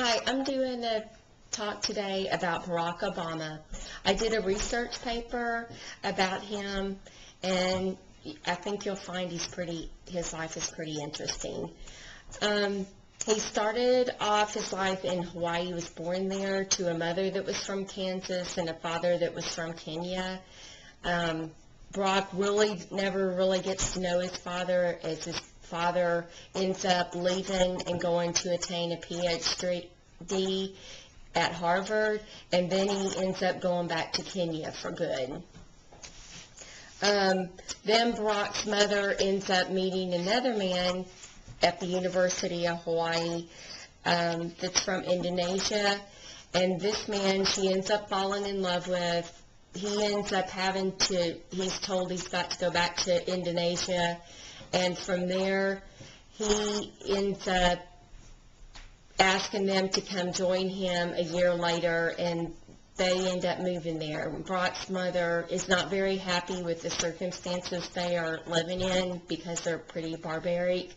Hi, I'm doing a talk today about Barack Obama. I did a research paper about him, and I think you'll find his life is pretty interesting. He started off his life in Hawaii. He was born there to a mother that was from Kansas and a father that was from Kenya. Barack never really gets to know his father, as his father ends up leaving and going to attain a PhD at Harvard, and then he ends up going back to Kenya for good. Then Barack's mother ends up meeting another man at the University of Hawaii that's from Indonesia, and this man she ends up falling in love with. He ends up he's told he's got to go back to Indonesia, and from there he ends up asking them to come join him a year later, and they end up moving there. Barack's mother is not very happy with the circumstances they are living in because they're pretty barbaric,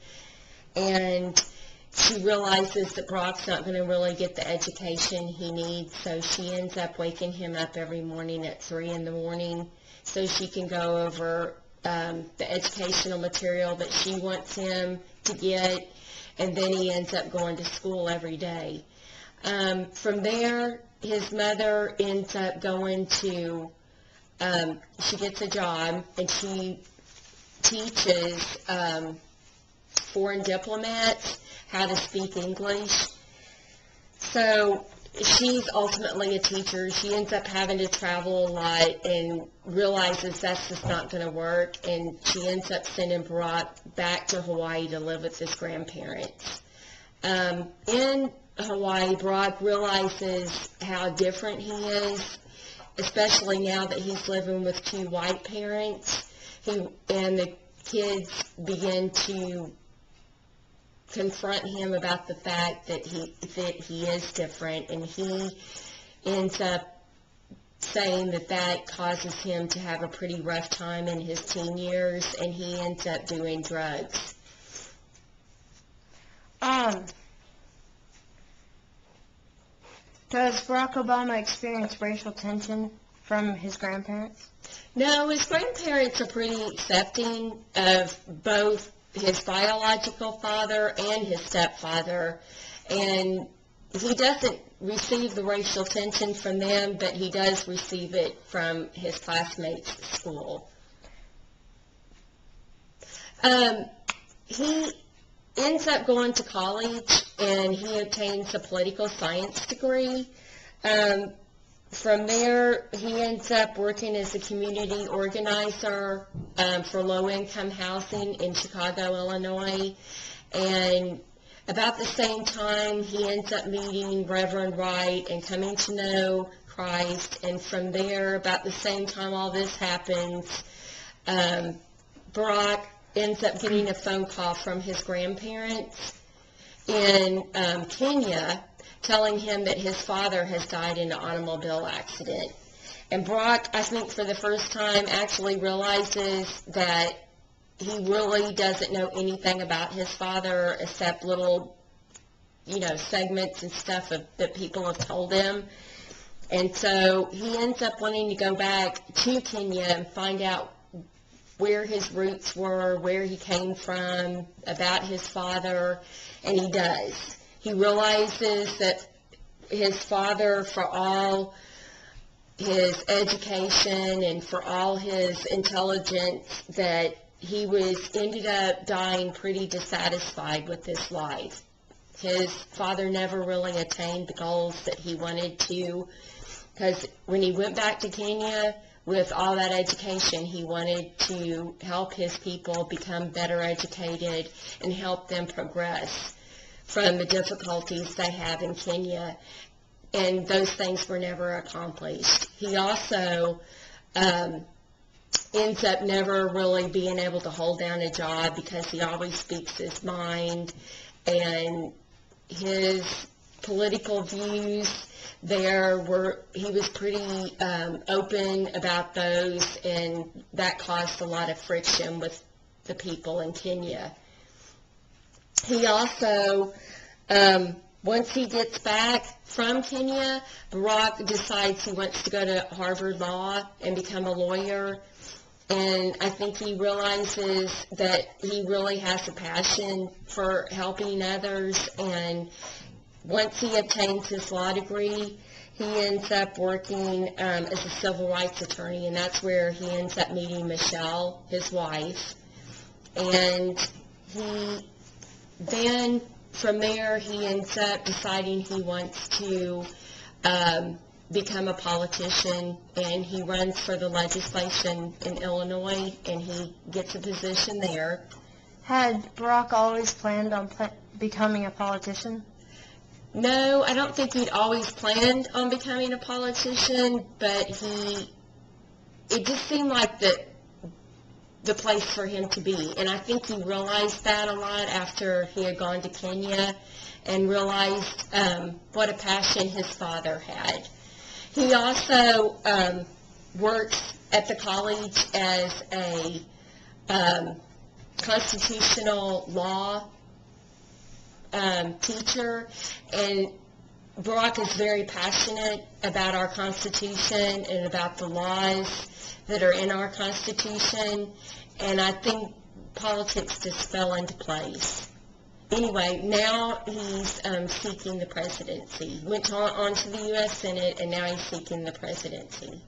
and she realizes that Barack's not going to really get the education he needs, so she ends up waking him up every morning at 3 in the morning so she can go over the educational material that she wants him to get, and then he ends up going to school every day. From there, his mother ends up going to, she gets a job, and she teaches foreign diplomats how to speak English. So she's ultimately a teacher. She ends up having to travel a lot and realizes that's just not going to work, and she ends up sending Barack back to Hawaii to live with his grandparents. In Hawaii, Barack realizes how different he is, especially now that he's living with two white parents, and the kids begin to confront him about the fact that he is different, and he ends up saying that causes him to have a pretty rough time in his teen years, and he ends up doing drugs. Does Barack Obama experience racial tension from his grandparents? No, his grandparents are pretty accepting of both his biological father and his stepfather, and he doesn't receive the racial tension from them, but he does receive it from his classmates at school. He ends up going to college, and he obtains a political science degree. From there, he ends up working as a community organizer for low-income housing in Chicago, Illinois. And about the same time, he ends up meeting Reverend Wright and coming to know Christ. And from there, about the same time all this happens, Barack ends up getting a phone call from his grandparents in Kenya, telling him that his father has died in an automobile accident. And Barack, I think for the first time, actually realizes that he really doesn't know anything about his father except little, segments and stuff that people have told him. And so he ends up wanting to go back to Kenya and find out where his roots were, where he came from, about his father, and he does. He realizes that his father, for all his education and for all his intelligence, that he ended up dying pretty dissatisfied with his life. His father never really attained the goals that he wanted to, because when he went back to Kenya with all that education, he wanted to help his people become better educated and help them progress from the difficulties they have in Kenya, and those things were never accomplished. He also ends up never really being able to hold down a job because he always speaks his mind, and his political views he was pretty open about those, and that caused a lot of friction with the people in Kenya. He also Once he gets back from Kenya, Barack decides he wants to go to Harvard Law and become a lawyer. And I think he realizes that he really has a passion for helping others. And once he obtains his law degree, he ends up working as a civil rights attorney, and that's where he ends up meeting Michelle, his wife. And then from there, he ends up deciding he wants to become a politician, and he runs for the legislation in Illinois, and he gets a position there. Had Barack always planned on becoming a politician? No, I don't think he'd always planned on becoming a politician, but it just seemed like the place for him to be. And I think he realized that a lot after he had gone to Kenya and realized what a passion his father had. He also works at the college as a constitutional law teacher, and Barack is very passionate about our Constitution and about the laws that are in our Constitution, and I think politics just fell into place. Anyway, now he's seeking the presidency. Went on to the U.S. Senate, and now he's seeking the presidency.